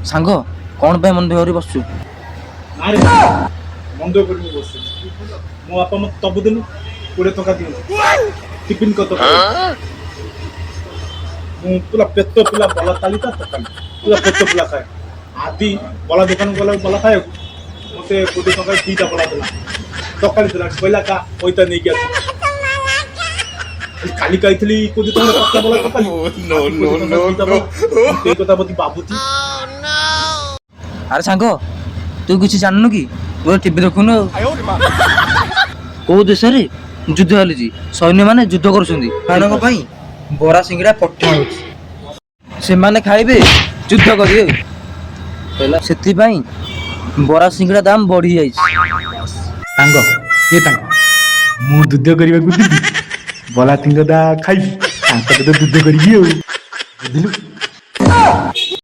सांग कौन पे मन दुख बसचु मन दुख कर बस मो बापा मत सबुदिन 20 टका दियो टिफिन को तो मु पूरा पेट पूरा बला तालिका पूरा पेट पूरा खाए आदि बला दुकान गला बला खाए मते 20 टका दीटा बला देला सकाळी देला पहिला का पैसा नहीं गया काली कहली 20 टका पक्का बला सकाळी नो नो नो ते कथा बती बाबूती अरे सांग तू किसी जाननु कि तू टीवी देखुनु को देश रे युद्ध चली सैन्य माने युद्ध करुछंदी खानक पई बरा सिंगड़ा पट्टी होछि से माने खाइबे युद्ध करिए पहला सेति पई बरा सिंगड़ा दाम बढ़ी जाई सांग ये तांग मु युद्ध करबा को दिबी बला सिंगड़ा खाइ तांक तो युद्ध करियो बुझलु